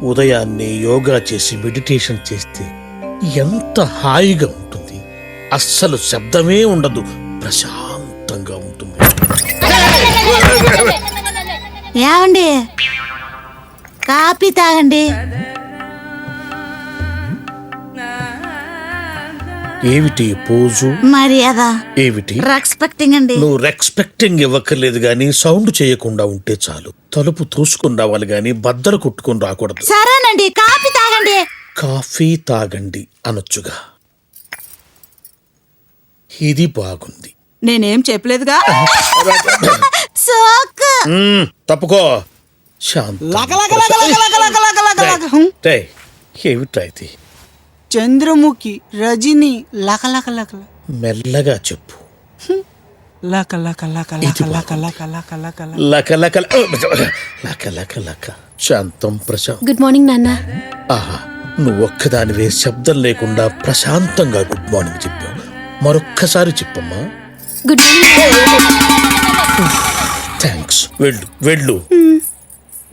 ఉదయాన్నే యోగా చేసి మెడిటేషన్ చేస్తే ఎంత హాయిగా ఉంటుంది. అస్సలు శబ్దమే ఉండదు, ప్రశాంతంగా ఉంటుంది. ఏమండి, కాఫీ తాగండి. ఏమిటి పోజు? మర్యాద. ఏమిటి రెస్పెక్టింగ్ అండి. నువ్వు రెస్పెక్టింగ్ ఇవ్వక్కర్లేదు గాని సౌండ్ చేయకుండా ఉంటే చాలు. తలుపు తోసుకుని రావాలి గాని బద్దలు కొట్టుకుని రాకూడదు. సరేనండి, కాఫీ తాగండి. కాఫీ తాగండి అనొచ్చుగా. ఇది బాగుంది. నేనేం చెప్పలేదుగా. సోక్. తప్పుకో. శాంతి. ఏమిటా ఇది? చంద్రముఖి, రజని, లక లక లక మెల్లగా చెప్పు. లక లక లక లక లక లక లక లక లక లక లక లక లక. శాంతం ప్రశాంతం. గుడ్ మార్నింగ్ నాన్న. ఆహా, నువ్వు ఒక్కదానివే శబ్దం లేకుండా ప్రశాంతంగా గుడ్ మార్నింగ్ చెప్పావు. మరొక్కసారి చెప్పమ్మా. Good morning. థ్యాంక్స్. వెళ్ళు వెళ్ళు.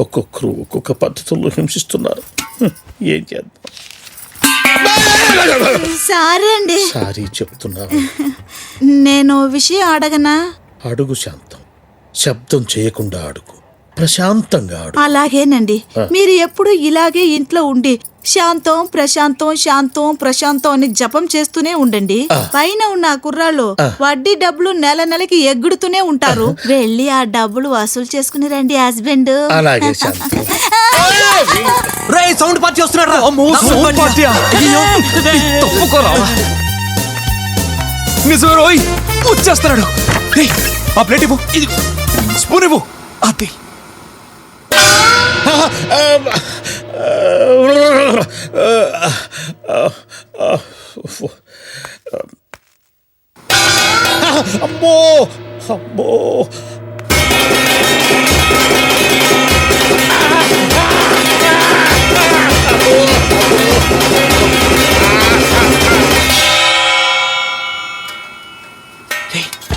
ఒక్కొక్కరు ఒక్కొక్క పద్ధతుల్లో హింసిస్తున్నారు. ఏం చేద్దాం. సారీ అండి. సారీ చెప్తున్నా. నేను విషయం అడగనా? అడుగు శాంతం. శబ్దం చేయకుండా అడుగు, ప్రశాంతంగా అడుగు. అలాగేనండి. మీరు ఎప్పుడు ఇలాగే ఇంట్లో ఉండి శాంతం ప్రశాంతం శాంతం ప్రశాంతం అని జపం చేస్తూనే ఉండండి. పైన ఉన్న కుర్రాళ్ళు వడ్డీ డబ్బులు నెల నెలకి ఎగ్గుడుతూనే ఉంటారు. వెళ్ళి ఆ డబ్బులు వసూలు చేసుకుని రండి హస్బెండ్. అలాగే శాంతం. సౌండ్ పార్టీ వస్తున్నాడు. నిజమే రోయ్, వచ్చేస్తున్నాడు. ఆ ప్లేట్ ఇవ్వు, ఇది స్పూన్ ఇవ్వు. అది అమ్మో అమ్మో.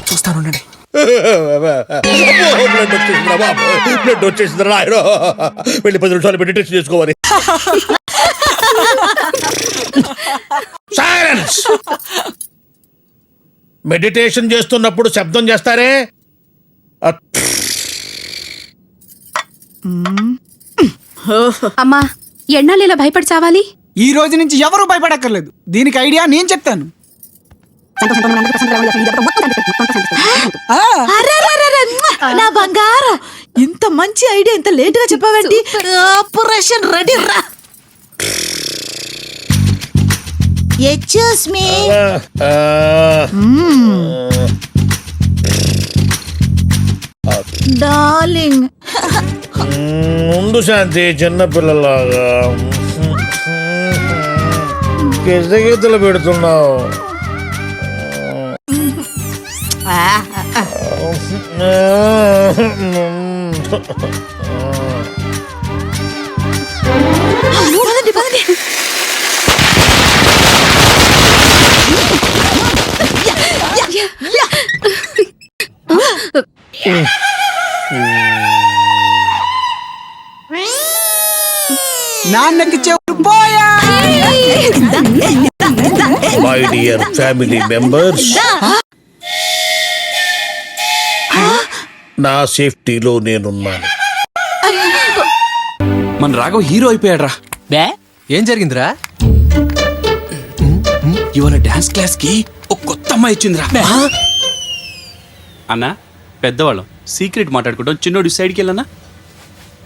చూస్తాను. బ్లడ్ వచ్చేసింది రాయరు. వెళ్ళి 10 నిమిషాలు మెడిటేషన్ చేసుకోవాలి. సైలెన్స్. మెడిటేషన్ చేస్తున్నప్పుడు శబ్దం చేస్తారే. అమ్మా, ఎన్నాళ్ళు ఇలా భయపడి చావాలి? ఈ రోజు నుంచి ఎవరు భయపడక్కర్లేదు. దీనికి ఐడియా నేను చెప్తాను. నా బంగారం, ఇంత మంచి ఐడియా ఇంత లేట్ గా చెప్పావండి. ఆపరేషన్ రెడీ రా. Excuse me. డార్లింగ్. ముందు శాంతి చిన్నపిల్లలాగా గిజగిజలు పెడుతున్నావు. నాన్నకి చెవులు పోయా. మై డియర్ ఫ్యామిలీ మెంబర్స్, నా సేఫ్టీలో నేనున్నాను. మన రాఘవ్ హీరో అయిపోయాడు రా. బే ఏం జరిగిందిరా? ఇవాళ డాన్స్ క్లాస్ కి ఒక కొత్త అమ్మాయి ఇచ్చిందిరా. అన్నా, పెద్దవాళ్ళం సీక్రెట్ మాట్లాడుకుంటాం. చిన్నోడు సైడ్కి వెళ్ళనా?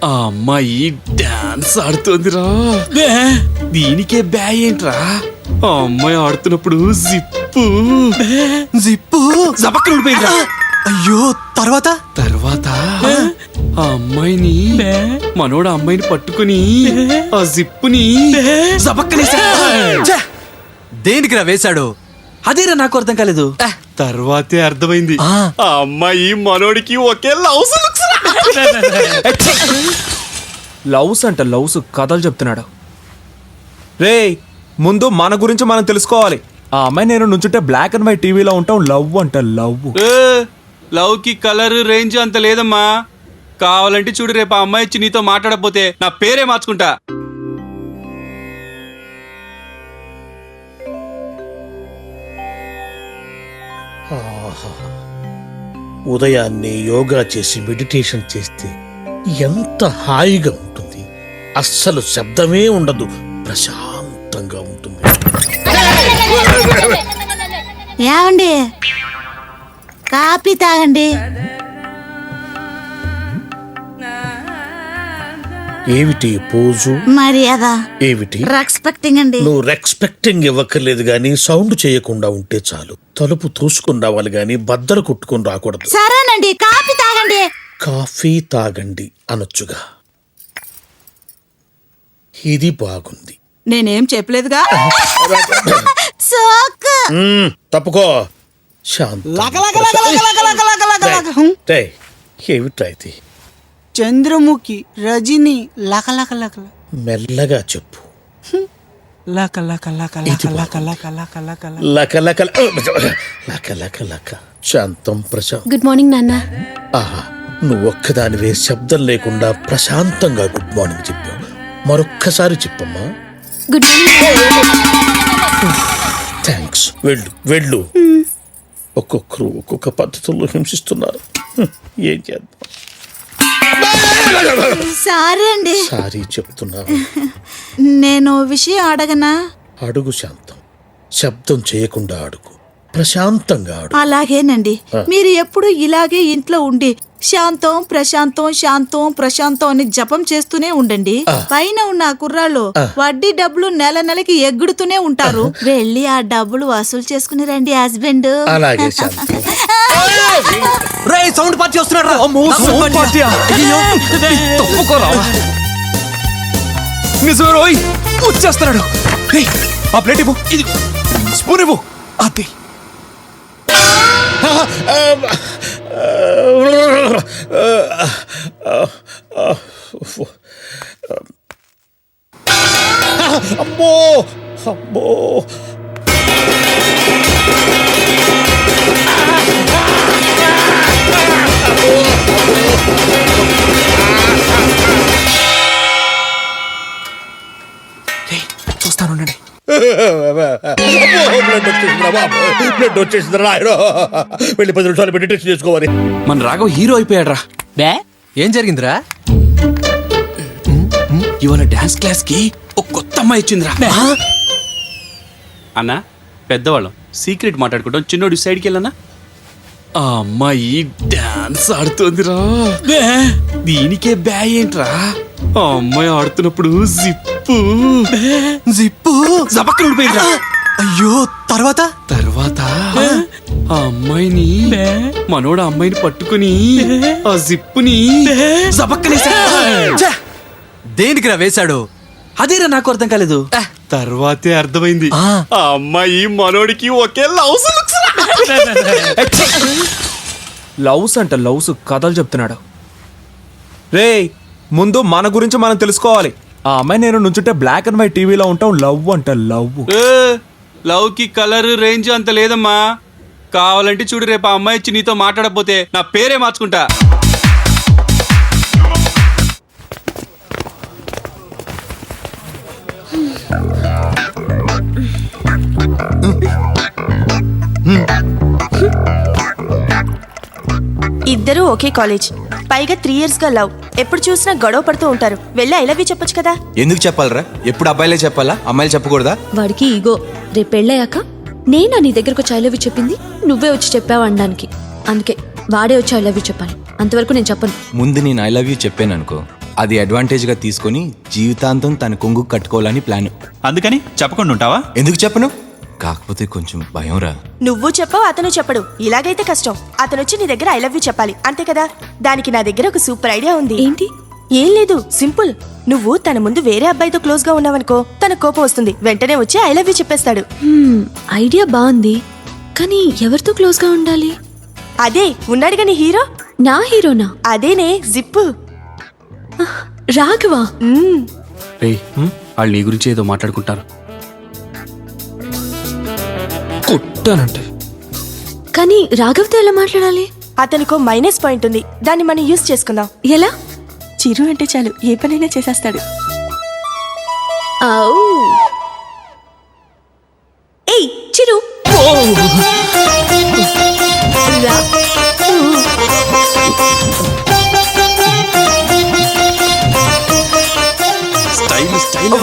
ఆ అమ్మాయి డాన్స్ ఆడుతోందిరా. దీనికే బ్యా ఏంట్రా? ఆ అమ్మాయి ఆడుతున్నప్పుడు జిప్పు జిప్పు జపక్కన ఉండిపోయిందిరా. అయ్యో, తర్వాత ఆ అమ్మాయిని మనోడు అమ్మాయిని పట్టుకుని ఆ జిప్పుని జపక్కనేసా. దేనికిరా వేశాడు? అదేరా నాకు అర్థం కాలేదు. తర్వాతే అర్థమైంది. ఆ అమ్మాయి మనోడికి ఒకే లవ్స్. లవ్స్ అంట, లవ్స్ కథలు చెప్తున్నాడు. రే, ముందు మన గురించి మనం తెలుసుకోవాలి. ఆ అమ్మాయి నేను నుంచుంటే బ్లాక్ అండ్ వైట్ టీవీలో ఉంటాం. లవ్ అంట, లవ్. లవ్ కి కలర్ రేంజ్ అంత లేదమ్మా. కావాలంటే చూడు, రేపు ఆ అమ్మాయి వచ్చి నీతో మాట్లాడకపోతే నా పేరే మార్చుకుంటా. ఉదయాన్నే యోగా చేసి మెడిటేషన్ చేస్తే ఎంత హాయిగా ఉంటుంది. అస్సలు శబ్దమే ఉండదు, ప్రశాంతంగా ఉంటుంది. ఏమండి, కాఫీ తాగండి. ఏమిటి పోజు? మర్యాద. ఏమిటి? రెస్పెక్టింగ్ అండి. నువ్వు రెస్పెక్టింగ్ ఇవ్వక్కర్లేదు గాని సౌండ్ చేయకుండా ఉంటే చాలు. తలుపు తోసుకుని రావాలి గాని బద్దలు కొట్టుకుని రాకూడదు. సరేనండి, కాఫీ తాగండి. కాఫీ తాగండి అనొచ్చుగా. ఇది బాగుంది. నేనేం చెప్పలేదుగా. సోక్. తప్పుకో. శాంతి. ఏమిట్రా ఇది? చంద్రముఖి రజని లక లక లక మెల్లగా చెప్పు. లక లక లక లక లక లక లక లక లక లక లక లక లక. శాంతం ప్రశాంతం. గుడ్ మార్నింగ్ నాన్న. ఆహా, నువ్వు ఒక్కదానివే శబ్దం లేకుండా ప్రశాంతంగా గుడ్ మార్నింగ్ చెప్పావు. మరొక్కసారి చెప్పమ్మా. Good morning. థ్యాంక్స్. వెళ్ళు వెళ్ళు. ఒక్కొక్కరు ఒక్కొక్క పద్ధతుల్లో హింసిస్తున్నారు. ఏం చేద్దాం. సారీ అండి. సారీ చెప్తున్నా. నేను విషయం అడగనా? అడుగు శాంతం. శబ్దం చేయకుండా అడుగు, ప్రశాంతంగా అడుగు. అలాగేనండి. మీరు ఎప్పుడు ఇలాగే ఇంట్లో ఉండి శాంతం ప్రశాంతం శాంతం ప్రశాంతం అని జపం చేస్తూనే ఉండండి. పైన ఉన్న ఆ కుర్రాళ్ళు వడ్డీ డబ్బులు నెల నెలకి ఎగ్గుడుతూనే ఉంటారు. వెళ్ళి ఆ డబ్బులు వసూలు చేసుకుని రండి హస్బెండ్. అలాగే శాంతం. సౌండ్ పార్టీ వస్తున్నాడు. నిజమే రోయ్, వచ్చేస్తున్నాడు. ఆ ప్లేట్ ఇవ్వు, ఇది స్పూన్ ఇవ్వు. అది అమ్మో అమ్మో. చూస్తాను. బ్లడ్ వచ్చేసింది రాయరు. వెళ్ళి 10 నిమిషాలు మెడిటేషన్ చేసుకోవాలి. మన రాఘవ్ హీరో అయిపోయాడు రా. బే ఏం జరిగిందిరా? ఇవాళ డాన్స్ క్లాస్ కి ఒక కొత్త అమ్మాయి వచ్చిందిరా. అన్న, పెద్దవాళ్ళం సీక్రెట్ మాట్లాడుకుంటాం. చిన్నోడు సైడ్కి వెళ్ళనా? ఆ అమ్మాయి డాన్స్ ఆడుతోందిరా. దీనికే బ్యా ఏంట్రా? ఆ అమ్మాయి ఆడుతున్నప్పుడు జిప్పు జపక్కన ఉండిపోయిందిరా. అయ్యో, తర్వాత ఆ అమ్మాయిని మనోడు ఆ అమ్మాయిని పట్టుకుని ఆ జిప్పుని జపక్కనేసా. దేనికి రా వేశాడు? అదేరా నాకు అర్థం కాలేదు. తర్వాతే అర్థమైంది. ఆ అమ్మాయి మనోడికి ఒకే లవ్స్ అంట లవ్స్ కథలు చెప్తున్నాడు. రే, ముందు మన గురించి మనం తెలుసుకోవాలి. ఆ అమ్మాయి నేను నుంచుంటే బ్లాక్ అండ్ వైట్ టీవీలో ఉంటాం. లవ్ అంట లవ్. లవ్ కి కలర్ రేంజ్ అంత లేదమ్మా. కావాలంటే చూడు, రేపు ఆ అమ్మాయి వచ్చి నీతో మాట్లాడకపోతే నా పేరే మార్చుకుంటా. ఇద్దరూ ఒకే కాలేజ్, పైగా 3 years గా లవ్. ఎప్పుడు చూసినా గొడవ పడుతూ ఉంటారు. వెళ్ళి ఐ లవ్ యూ చెప్పొచ్చు కదా. ఎందుకు చెప్పాలరా? ఎప్పుడు అబ్బాయిలే చెప్పాలా, అమ్మాయిలు చెప్పకూడదా? వాడికి ఈగో. రేపు పెళ్ళయ్యాక నేనా నీ దగ్గరకు వచ్చి ఐ లవ్ యూ చెప్పింది, నువ్వే వచ్చి చెప్పావు అనడానికి. అందుకే వాడే వచ్చి ఐ లవ్ యూ చెప్పాలి. అంతవరకు నేను చెప్పను. ముందు నేను ఐ లవ్ యూ చెప్పాను అనుకో, అది అడ్వాంటేజ్ గా తీసుకొని జీవితాంతం తన కొంగు కట్టుకోవాలని ప్లాన్. అందుకని చెప్పకుండా ఉంటావా? ఎందుకు చెప్పను? కాకపోతే కొంచెం భయం రా. నువ్వు చెప్పవు, అతను చెప్పడు. ఇలాగైతే కష్టం. అతను వచ్చి నీ దగ్గర ఐ లవ్ యూ చెప్పాలి, అంతే కదా. దానికి నా దగ్గర ఒక సూపర్ ఐడియా ఉంది. ఏంటి? ఏం లేదు, సింపుల్. నువ్వు తన ముందు వేరే అబ్బాయితో క్లోజ్ గా ఉన్నావనుకో, తన కోపం వస్తుంది. వెంటనే వచ్చి ఐ లవ్ యూ చెప్పేస్తాడు. ఐడియా బాగుంది, కానీ ఎవరితో క్లోజ్ గా ఉండాలి? అదే ఉన్నాడుగా నీ హీరో. నా హీరోనా? అదేనే, జిప్పు. రాఘవా? వాళ్ళు నీ గురించి ఏదో మాట్లాడుకుంటారు. కొట్టానంటే కానీ రాఘవ్తో ఎలా మాట్లాడాలి? అతనికో మైనస్ పాయింట్ ఉంది, దాన్ని మనం యూజ్ చేసుకుందాం. ఎలా? చిరు అంటే చాలు ఏ పనైనా చేసేస్తాడు. ఔ. ఏయ్ చిరు, రా. Style style.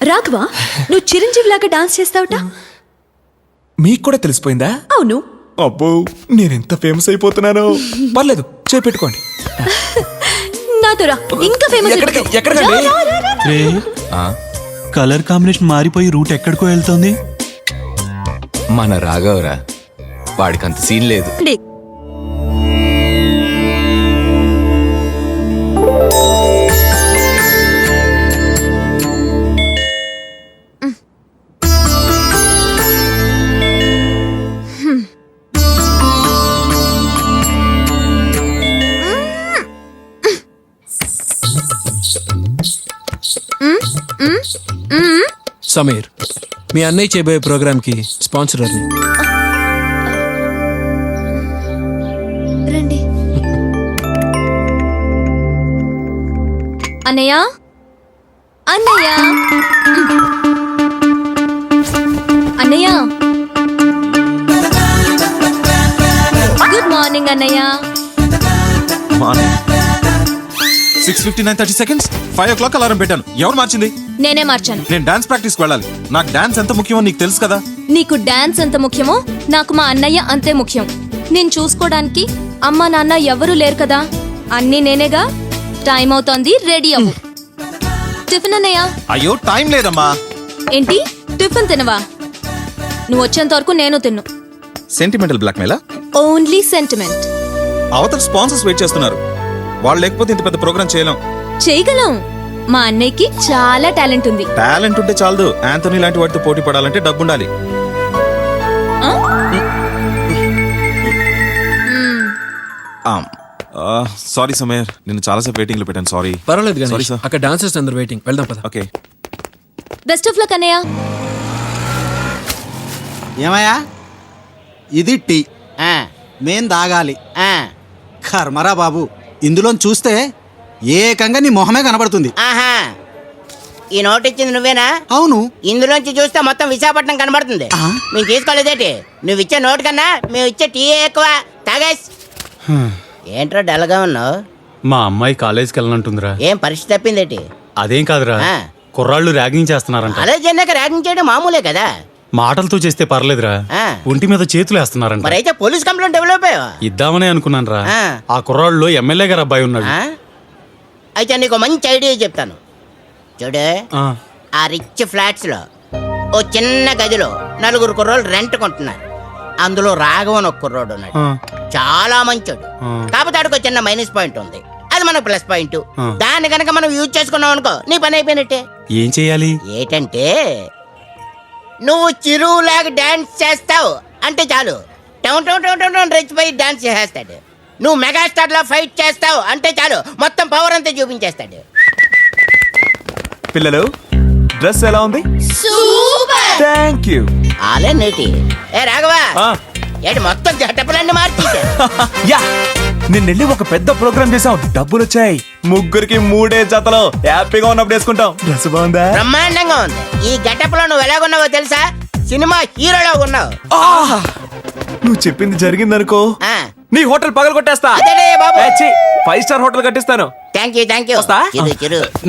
రాఘవా, నువ్వు చిరంజీవి లాగా డాన్స్ చేస్తావుట. మీకు కూడా తెలిసిపోయిందా? అవును. అబ్బో, నేనెంత ఫేమస్ అయిపోతున్నాను. పర్లేదు, చేపెట్టుకోండి. నాతో రా, ఇంకా ఫేమస్. ఎక్కడికండి? రే, కలర్ కాంబినేషన్ మారిపోయి రూట్ ఎక్కడికో వెళ్తుంది. మన రాఘవరా, వాడికి అంత సీన్ లేదు. సమీర్, మీ అన్నయ్య చేయబోయే ప్రోగ్రామ్కి స్పాన్సరర్ని. రండి. అన్నయ్య, అన్నయ్య, అన్నయ్య. గుడ్ మార్నింగ్ అన్నయ్య. 6:59:30 5 o'clock అలారం పెట్టాను. ఎవరు మార్చింది? నేనే మార్చాను. నేను డాన్స్ ప్రాక్టీస్కి వెళ్ళాలి. నాకు డాన్స్ ఎంత ముఖ్యమో నీకు తెలుసు కదా. నీకు డాన్స్ ఎంత ముఖ్యమో నాకు మా అన్నయ్య అంతే ముఖ్యం. నేను చూసుకోవడానికి అమ్మ నాన్న ఎవరూ లేరు కదా, అన్నీ నేనేగా. టైం అవుతోంది, రెడీ అవ్వు. టిఫిన్ అన్నయ్య. అయ్యో, టైం లేదమ్మా. ఏంటి, టిఫిన్ తినవా? నువ్వు వచ్చేంత వరకు నేను తిన్ను. సెంటిమెంటల్ బ్లాక్మెయిలా? Only sentiment. అవతల స్పాన్సర్స్ వెయిట్ చేస్తున్నారు. వాళ్ళు లేకపోతే ఇంత పెద్ద ప్రోగ్రామ్ చేయలేం. చేయగలం. మా అన్నయ్యకి చాలా టాలెంట్ ఉంది. టాలెంట్ ఉంటే చాలదు, యాంథోనీ లాంటి వాటితో పోటీ పడాలంటే డబ్బు ఉండాలి. సారీ సమీర్, నేను చాలాసేపు వెయిటింగ్ లో పెట్టాను. సారీ. పర్వాలేదు సారీ గణేష్, సార్. అక్కడ డాన్సర్స్ అందరు వెయిటింగ్. వెళ్దాం పద. ఓకే. బెస్ట్ ఆఫ్ లక్ అన్నయ్య. ఏమయ్యా, ఇది టీ మేం తాగాలి. కర్మరా బాబు, ఇందులో చూస్తే ఏకంగా నీ మొహమే కనబడుతుంది. ఆహా, ఈ నోట్ ఇచ్చింది నువ్వేనా? అవును. ఇందులోంచి చూస్తే మొత్తం విశాఖపట్నం కనబడుతుంది. మేము తీసుకోలేదేటి? నువ్వు ఇచ్చే నోట్ కన్నా మేము ఇచ్చే టీ ఎక్కువ. తాగేస్. ఏంట్రా డల్గా ఉన్నావు? మా అమ్మాయి కాలేజీకి వెళ్ళనంటుందిరా. ఏం పరిస్థితి తప్పిందేటి? అదేం కాదురా, కుర్రాళ్ళు ర్యాగింగ్ చేస్తున్నారంట. కాలేజ్ అన్నాక ర్యాగింగ్ చేయడం మామూలే కదా. మాటలతో చేస్తే పర్లేదురా, ఒంటి మీద చేతులు వేస్తున్నారంట. మరైతే పోలీస్ కంప్లైంట్ డెవలప్ అయ్యా? ఇద్దామనే అనుకున్నాను రా. ఆ కుర్రాళ్ళు ఎమ్మెల్యే గారు అబ్బాయి ఉన్నాడు. అయితే నీకు మంచి ఐడియా చెప్తాను చూడే. ఆ రిచ్ ఫ్లాట్స్ లో ఓ చిన్న గదిలో 4 కుర్రోళ్ళు రెంట్ కొంటున్నారు. అందులో రాఘవన్ ఒక కుర్రోడు ఉన్నాడు, చాలా మంచోడు. కాకపోతే ఆడికి చిన్న మైనస్ పాయింట్ ఉంది, అది మనకు ప్లస్ పాయింట్. దాన్ని కనుక మనం యూజ్ చేసుకున్నాం అనుకో, నీ పని అయిపోయినట్టే. ఏం చెయ్యాలి? ఏంటంటే, నువ్వు చిరువులాగా డాన్స్ చేస్తావు అంటే చాలు, టౌన్ టౌన్ టౌన్ టౌన్ రెచ్చిపోయి డాన్స్ చేసేస్తాడు. నువ్వు మెగాస్టార్ లా ఫైట్ చేస్తావు అంటే చాలు, మొత్తం పవర్ అంతా చూపించేస్తాడు. పిల్లలు, డ్రెస్ ఎలా ఉంది? సూపర్. Thank you. ఆలే నేటి. ఏ రాఘవా, ఏంటి మొత్తం జటపలన్నీ మార్చేసా? యా, నేను వెళ్ళి ఒక పెద్ద ప్రోగ్రామ్ చేసాం, డబ్బులు వచ్చాయి. ముగ్గురికి 3 జతలు హ్యాపీగా ఉన్నప్పుడు వేసుకుంటాం. డ్రెస్ బాగుందా? బ్రహ్మాండంగా ఉంది. ఈ గెటప్ లో నువ్వు ఎలాగున్నావో తెలుసా? సినిమా హీరోలో ఉన్నావు. నువ్వు చెప్పింది జరిగిందనుకో, నీ హోటల్ పగలు కొట్టేస్తా. 5 స్టార్ హోటల్ కట్టిస్తాను. Thank you, thank you.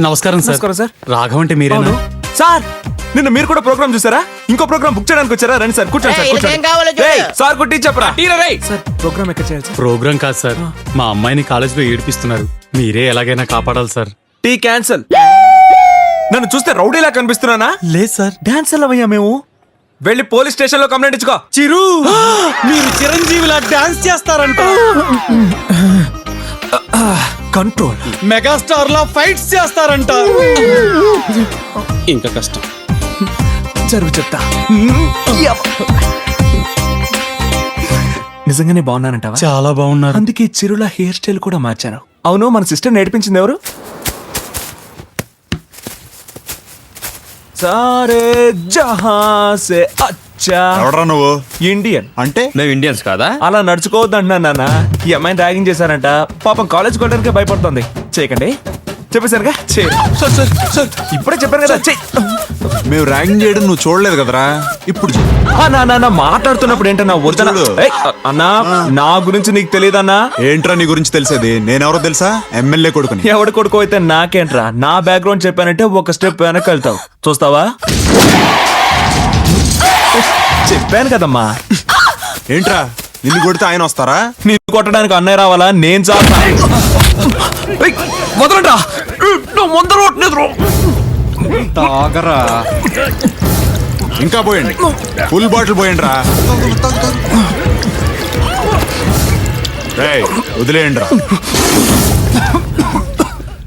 నమస్కారం సార్. నమస్కారం సార్. రాఘవ అంటే మీరేనా? సార్, నిన్న మీరు కూడా ప్రోగ్రామ్ చూసారా? ఇంకో ప్రోగ్రామ్ బుక్ చేయడానికి వచ్చారా? రండి సార్, కూర్చోండి సార్, కూర్చోండి. సార్ కుట్టి చెప్పరా? సార్, ప్రోగ్రామ్ ఎక్కడ చేయాలి సార్? ప్రోగ్రామ్ కాదు సార్, మా అమ్మాయిని కాలేజీలో ఏడిపిస్తున్నారు. మీరే ఎలాగైనా కాపాడాలి సార్. Tea cancel. నన్ను చూస్తే రౌడీలా కనిపిస్తున్నానా? లేదు సార్. డాన్స్ ఎలా అయ్యా మేము? వెళ్ళి పోలీస్ స్టేషన్ లో కంప్లైంట్ ఇచ్చుకో. చిరు, మీరు చిరంజీవిలా డాన్స్ చేస్తారంట. కంట్రోల్. మెగాస్టార్ లా ఫైట్స్ చేస్తారంట. ఇంకా కష్టం. జరుగు చెప్తా. నిజంగానే బాగున్నానంటావా? చాలా బాగున్నారు. అందుకే చిరుల హెయిర్ స్టైల్ కూడా మార్చాను. అవును, మన సిస్టర్ నేర్పించింది ఎవరు? సారే జహా సే అచ్చా. ఎవడరా నువ్వు? ఇండియన్. అంటే మేము ఇండియన్స్ కాదా? అలా నడుచుకోవద్దు అంటున్నా నాన్న. ఈ అమ్మాయిని ర్యాగింగ్ చేశారంట. పాపం కాలేజ్ కొట్టడానికే భయపడుతుంది. చేయకండి, చెప్పేశానుగా. ఇప్పుడే చెప్పాను కదా, చెయ్యి. మేము ర్యాగింగ్ చేయడం నువ్వు చూడలేదు కదరా, ఇప్పుడు నా మాట్లాడుతున్నప్పుడు ఏంటన్నా వద్దనా? అన్నా, నా గురించి నీకు తెలియదన్నా? ఏంట్రా నీ గురించి తెలిసేది? నేనెవరో తెలుసా? ఎమ్మెల్యే కొడుకుని. ఎవడి కొడుకు అయితే నాకేంట్రా? నా బ్యాక్గ్రౌండ్ చెప్పానంటే ఒక స్టెప్ వెనక్కి వెళ్తావు. చూస్తావా? చెప్పాను కదమ్మా. ఏంట్రా నిన్ను కొడితే ఆయన వస్తారా? నిన్ను కొట్టడానికి అన్నయ్య రావాలా? నేను చాలు. వదలండ్రా, తాగరా. ఇంకా పోయండి, ఫుల్ బాటిల్ పోయండి రా. వదిలేయండి రా.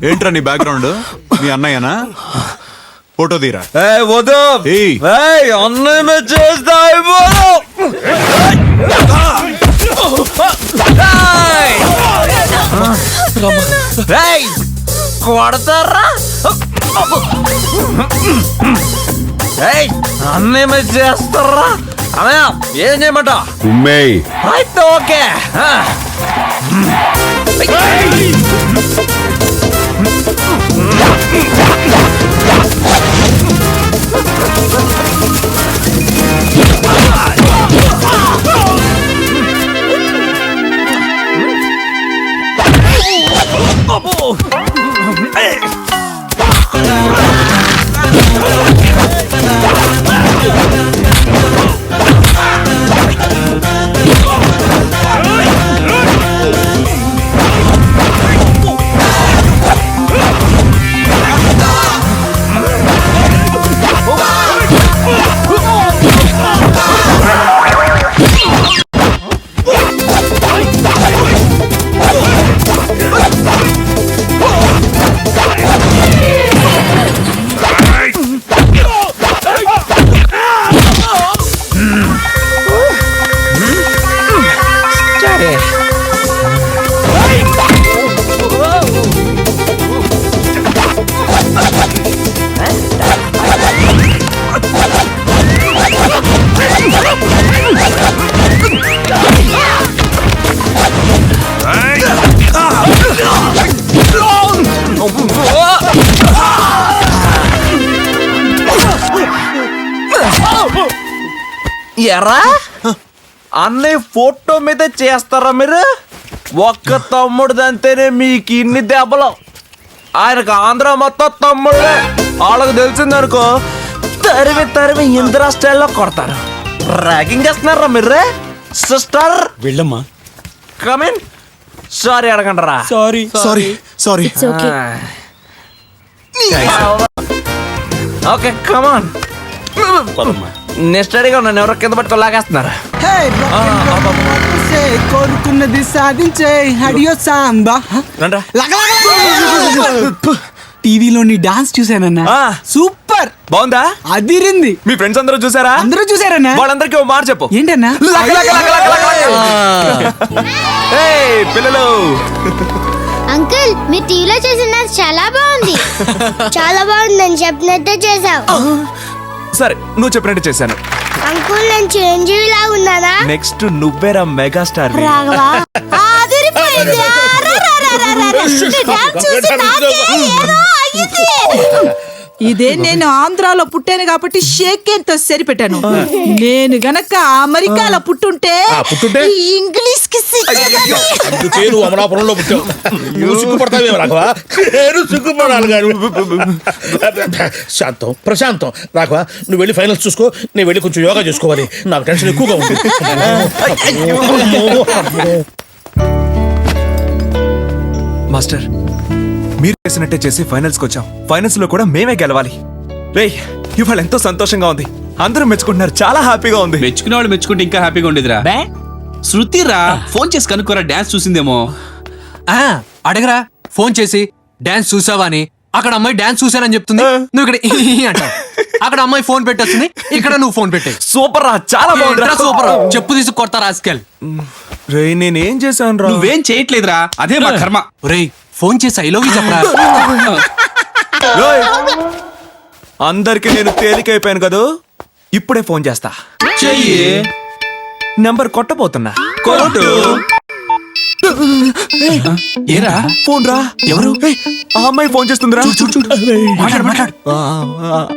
ఏంట్రా నీ బ్యాక్గ్రౌండ్? మీ అన్నయ్యనా? ఫోటో తీరా. అన్నయ్య చేస్తా. కొడతారా? అన్నయ్య చేస్తారా? అన్నయ్య ఏం చేయమంట? అయితే ఓకే. ఎరా అన్నయ్య ఫోటో మీద చేస్తారా మీరు? ఒక్క తమ్ముడుదంతేనే మీకు ఇన్ని దెబ్బలు. ఆయనకు ఆంధ్ర మొత్తం తమ్ముళ్ళే. వాళ్ళకు తెలిసిందనుకో తరివి తరివి ఇందిరా స్టైల్లో కొడతారు. ర్యాగింగ్ చేస్తున్నారా మీరు? సిస్టర్ వెళ్ళమ్మా. కమిన్. సారీ అడగండి రా. Sorry sorry sorry. Okay come on. Next అడిగా నన్ను ఎవరో కింద పట్టుకో లాగేస్తున్నారు. కోరుకున్నది సాధించే హడియో సాంబా. టీవీలోని డాన్స్ చూసానన్నా, సూపర్ బాగుందా? అదిరింది. మీ ఫ్రెండ్స్ అందరూ చూసారా? అందరూ చూసారన్నా. వాళ్ళందరికీ ఓ మాట చెప్పు. ఏంటన్నా? పిల్లలు, అంకుల్ మీ టీవీలో చేసిన చాలా బాగుంది. చాలా బాగుందని చెప్పినట్టే చేసావు. సరే నువ్వు చెప్పినట్టు చేశాను. అంకుల్ నేను చిరంజీవి లా ఉన్నానా? నెక్స్ట్ నువ్వేరా మెగాస్టార్. రాఘవా అదిరిపోయింది. నీ డాన్స్ చూసి నాకే ఏదో అయ్యింది. ఇదే నేను ఆంధ్రాలో పుట్టాను కాబట్టి షేక్ తో సరిపెట్టాను. నేను గనక అమెరికాలో పుట్టుంటే ఇంగ్లీష్ కి నువ్వు అమలాపురంలో పుట్టావు. నువ్వు సిగ్గుపడతావే రాఘవా. నేను సిగ్గుపడాలి గారు. శాంతం ప్రశాంతం. రాఘవా నువ్వు వెళ్ళి ఫైనల్స్ చూసుకో, నేను వెళ్ళి కొంచెం యోగా చేసుకోవాలి. నాకు టెన్షన్ ఎక్కువగా ఉంది. మాస్టర్ మీరు చేసినట్టే చేసి ఫైనల్స్కి వచ్చాం. ఫైనల్స్ లో కూడా మేమే గెలవాలి. రేయ్ ఇవాళ ఎంతో సంతోషంగా ఉంది. అందరూ మెచ్చుకుంటున్నారు, చాలా హ్యాపీగా ఉంది. మెచ్చుకునే వాళ్ళు మెచ్చుకుంటే ఇంకా హ్యాపీగా ఉండేదిరా. శృతిరా ఫోన్ చేసి కనుక్కోరా, డాన్స్ చూసిందేమో. అడగరా ఫోన్ చేసి డాన్స్ చూసావా అని. అక్కడ అమ్మాయి డాన్స్ చూసానని చెప్తుంది, నువ్వు ఇక్కడ అంటావు. అక్కడ అమ్మాయి ఫోన్ పెట్టొస్తుంది, ఇక్కడ నువ్వు ఫోన్ పెట్టే. సూపర్ రా, చాలా బాగుంది. సూపర్. చెప్పు తీసి కొడతా రాస్కెల్. రేయ్ నేనేం చేశాను రా? నువ్వేం చేయట్లేదురా, అదే మా కర్మ. రేయ్ ఫోన్ చేసి ఐ లవ్ యూ చెప్పరా. అందరికి నేను తేలికైపోయాను కదా, ఇప్పుడే ఫోన్ చేస్తా. చెయ్యి. నంబర్ కొట్టబోతున్నా. కొట్టు. ఏరా ఫోన్ రా. ఎవరు? ఆ అమ్మాయి ఫోన్ చేస్తుందిరా. మాట్లాడు.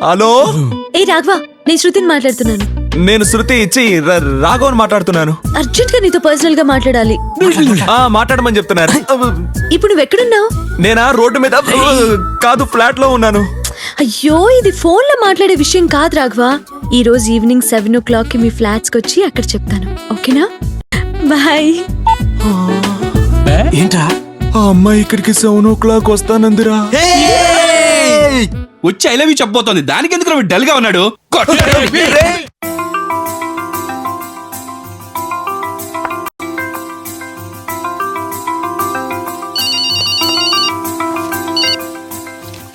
హలో, ఏ రాఘవ, నేను శృతిని మాట్లాడుతున్నాను. నేను శృతి ఇచ్చి రాఘవన్ మాట్లాడుతున్నాను. అర్జెంట్ గా నీతో పర్సనల్ గా మాట్లాడాలి. మాట్లాడమని చెప్తున్నారు. ఇప్పుడు నువ్వు ఎక్కడున్నావు? నేనా రోడ్డు మీద కాదు, ఫ్లాట్ లో ఉన్నాను. అయ్యో, ఇది ఫోన్ లో మాట్లాడే విషయం కాదు రాఘవ. ఈ రోజు ఈవినింగ్ 7 o'clock కి మీ ఫ్లాట్స్ కి వచ్చి అక్కడ చెప్తాను, ఓకేనా? బాయ్. ఏంట్రా? ఆ అమ్మాయి ఇక్కడికి 7 o'clock వస్తానందిరా. వచ్చి ఐ లవ్ యూ చెప్పబోతోంది, దానికి ఎందుకు డల్ గా ఉన్నాడు?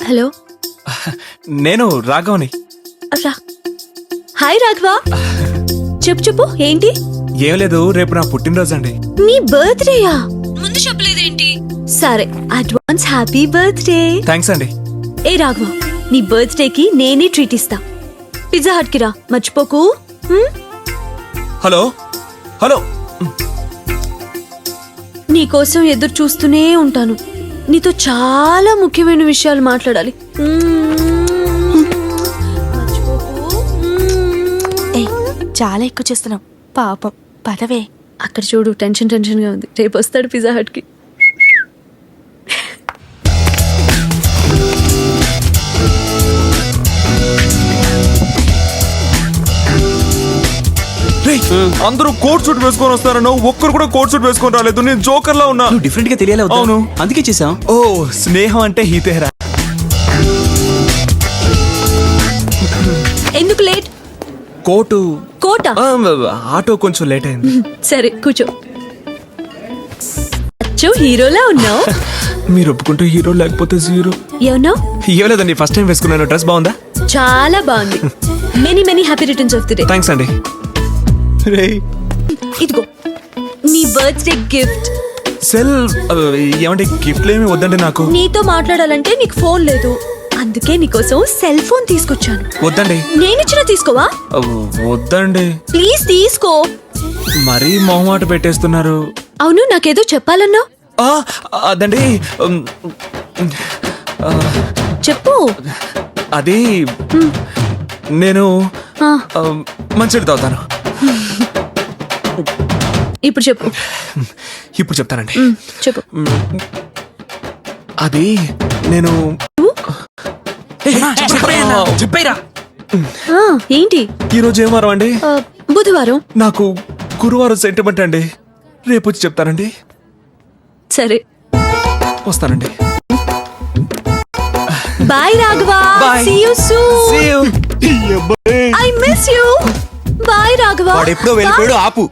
హలో, నేను రాఘవని. హాయ్ రాఘవ. చెప్పు ఏంటి? ఏం లేదు, రేపు నా పుట్టినరోజు అండి. నీ బర్త్డేయా? ముందు చెప్పలేదేంటి? సరే, అడ్వాన్స్ హ్యాపీ బర్త్డే. థ్యాంక్స్ అండి. ఏ రాఘవ, నీ బర్త్డే కి నేనే ట్రీట్ ఇస్తా. పిజ్జా హట్ కి రా, మర్చిపోకు. హలో హలో, నీకోసం ఎదురు చూస్తూనే ఉంటాను. నీతో చాలా ముఖ్యమైన విషయాలు మాట్లాడాలి. చాలా ఎక్కువ చేస్తున్నావు పాపం, పదవే. అక్కడ చూడు, టెన్షన్ గా ఉంది. రేపు వస్తాడు పిజ్జా హట్ కి. అందరూ కోట్ సూట్ వేసుకొని వస్తారను, ఒక్కరు కూడా కోట్ సూట్ వేసుకొని రాలేదు. నేను జోకర్ లా ఉన్నా. డిఫరెంట్ గా తెలియాలి. అవును, అందుకే చేసాం. ఓ, స్నేహం అంటే హీతేరా. ఎందుకు లేట్? కోట ఆటో కొంచెం లేట్ అయింది. సరే కూర్చో. అచ్చో హీరోలా ఉన్నావు. మీరు ఒప్పుకుంటే హీరో, లేకపోతే జీరో. ఏమన్నావు? ఏం లేదండి, ఫస్ట్ టైం వేసుకున్నాను. డ్రెస్ బాగుందా? చాలా బాగుంది. Many happy returns of the day. Thanks అండి. ఇదిగో నీ బర్త్డే గిఫ్ట్. సెల్ ఏమంటే గిఫ్ట్లు ఏమి వద్దండి నాకు. నీతో మాట్లాడాలంటే నీకు ఫోన్ లేదు, అందుకే నీకోసం సెల్ ఫోన్ తీసుకొచ్చాను. వద్దండి. నేనిచ్చిన తీసుకోవా? వద్దండి ప్లీజ్ తీసుకో. మరీ మొహమాట పెట్టేస్తున్నారు. అవును, నాకేదో చెప్పాలన్నావు. అదండి, చెప్పు. అది నేను మంచిది తాగుతాను. ఇప్పుడు చెప్పు. ఇప్పుడు చెప్తానండి. చెప్పు. అది నేను ఏంటి? ఈ రోజు ఏం వారం అండి? బుధవారం. నాకు గురువారం సెంటిమెంట్ అండి. రేపు వచ్చి చెప్తానండి. సరే, వస్తానండి. Bye Raghava. See you soon. I miss you. Bye Raghava. వాడు ఎప్పుడో వెళ్ళిపోయాడు, ఆపు.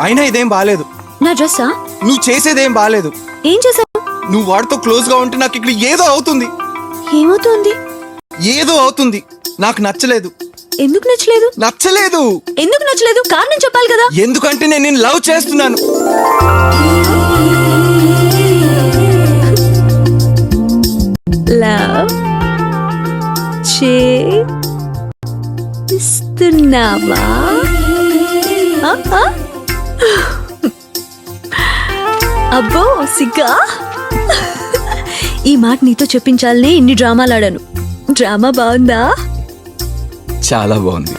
అయినా ఇదేం బాలేదు. నా డ్రెస్సా? నువ్వు చేసేదేం బాలేదు. ఏం చేసావు? నువ్వు వాడితో క్లోజ్ గా ఉంటే నాకు ఇక్కడ ఏదో అవుతుంది. ఏమవుతుంది? ఏదో అవుతుంది. నాకు నచ్చలేదు. ఎందుకు నచ్చలేదు? నచ్చలేదు. ఎందుకు నచ్చలేదు? కారణం చెప్పాలి కదా. ఎందుకంటే నేను నిన్ను లవ్ చేస్తున్నాను. లవ్ చేస్తున్నావా? అబ్బో సిగ్గా. ఈ మాట నీతో చెప్పించాలనే ఇన్ని డ్రామాలు ఆడాను. డ్రామా బాగుందా? చాలా బాగుంది.